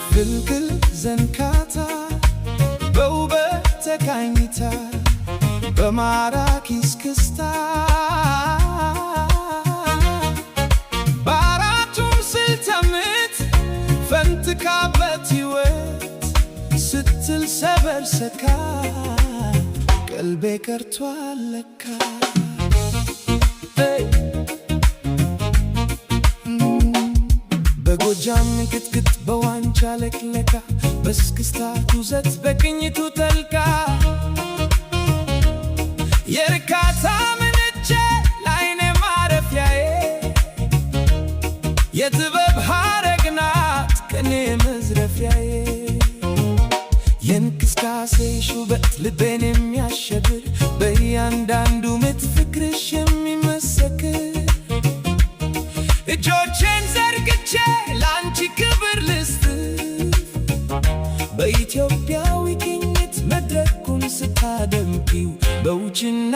ፍልቅል ዘንካታ በውበት ተቃኝታ በማራኪ እስክስታ በአራቱም ስልተ ምት ፈንጥቃበት ሕይወት ስትል ሰበር ሰካ ቀልቤ ቀርቷል ለካ በጎጃም ቅጥቅጥ በዋንጫ ለቅለቃ በስክስታ ቱዘት በቅኝቱ ጠልቃ የርካታ ምንጭ ላይኔ ማረፊያዬ የጥበብ ሐረግ ናት ቅኔ መዝረፊያዬ የእንቅስቃሴሽ ውበት ልቤን የሚያሸብር በእያንዳንዱ ምት ፍቅርሽ የሚመሰክር እጆቼን ዘርግቼ ላንቺ ክብር ልስጥ በኢትዮጵያዊ ቅኝት መድረኩን ስታደምቂው በውጭና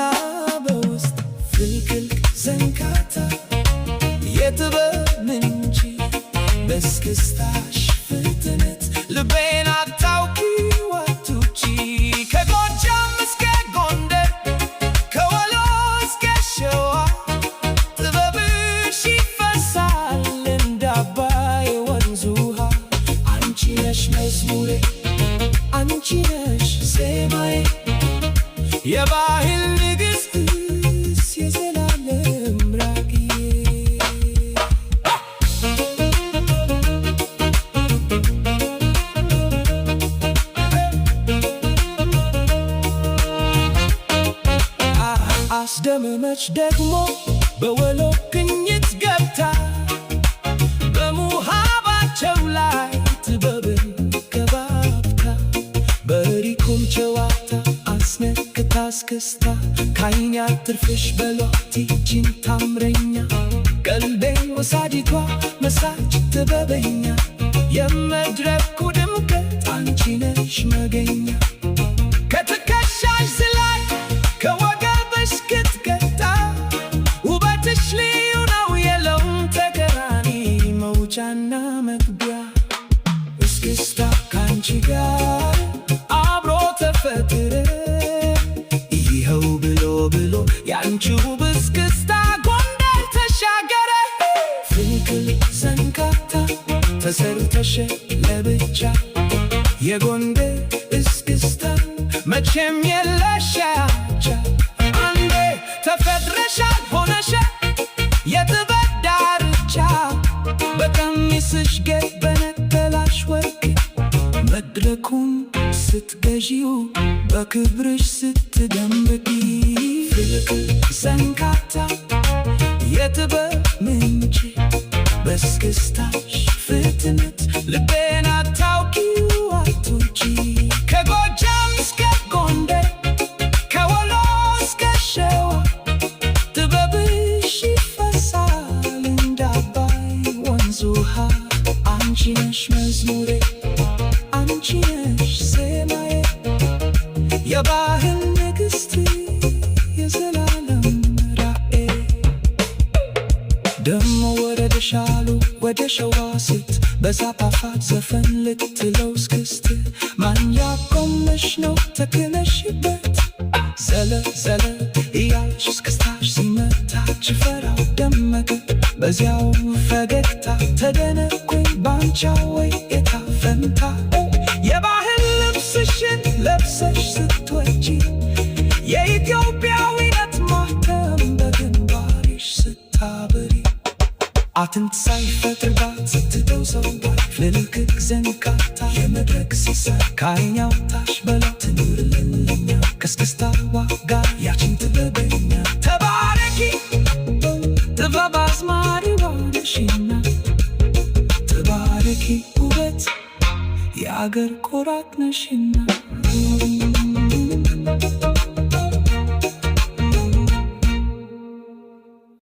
በውስጥ ፍልቅል ዘንካታ የጥበብ ምንጭ በስክስታሽ ፍጥነት ልቤን አታውቂው አትውጪ ከጎጃም እስከ ጎንደር ከወሎ እስከ ሸዋ ጥበብሽ ይፈሳል እንደ አባይ ወንዝ ውሃ አንቺ ነሽ መዝሙሬ አንቺ ነሽ ዜማዬ የባህል ንግሥት የዘላለም ራቅዬ አስደመመች ደግሞ በወሎ ቅኝት ገብታ በሙሃባቸው ላይ ጥበብን ገባብታ በሪኩም ጨዋታ አስነክታ አስከስታ ካይን ያትርፍሽ በሏት ይቺን ታምረኛ ቀልቤን ወሳዲቷ መሳች ጥበበኛ የመድረኩ ድምቀት አንቺ ነሽ መገኛ ከትከሻሽ ዝላይ ከወገብሽ ክትገታ ውበትሽ ልዩ ነው የለውም ተቀራኒ መውጫና መግቢያ እስክስታ ካንቺ ጋር አብሮ ተፈጥረ ይኸው ብሎ ብሎ ያንቺው እስክስታ ጎንደር ተሻገረ ፍልቅል ዘንካታ ተሰርተሽ ለብቻ የጎንደር እስክስታ መቼም የለሽ አቻ አንዴ ተፈጥረሻል ሆነሻል የጥበብ ዳርቻ በቀሚስሽ ጌጥ በነጠላሽ ወርቅ መድረኩን ስትገዢው በክብርሽ ስትደምቂ ፍልቅል ዘንካታ የጥበብ ምንጭ በስክስታሽ ፍጥነት ልቤን አታውቂው አትውጪ ከጎጃም እስከ ጎንደር ከወሎ እስከ ሸዋ ጥበብሽ ይፈሳል እንደ አባይ ወንዝ ውሃ አንቺ ነሽ መዝሙሬ አንቺ ነሽ ዜማዬ የባህል ንግሥት የዘላለም ራእዬ ደሞ ወረደሻሉ ወደ ሸዋ ሴት በዛፓፋት ዘፈን ልትለው እስክስት ማን ያቆመሽ ነው ተክለሽበት ዘለ ዘለ እያልሽ እስክስታሽ ሲመታ ጭፈራው ደመቀ በዚያው ፈገግታ ተደነኩኝ ባንቻ ወይ የታፈንታ የባህል ልብስሽን ለብሰሽ ስትወጪ የኢትዮጵያዊነት ማተም በግንባርሽ ስታበሪ አጥንት ሳይፈጥርባት ስትተው ሰው ጋር ፍልቅል ዘንካታ የመድረክ ሲሳይ ከዓይኛው ታች በላይ ትኑርልኛ ከስክስታዋ ጋር ያችን ጥበበኛ ተባረኪ ጥበብ አዝማሪዋ ነሽና ተባረኪ የአገር ኩራት ነሽና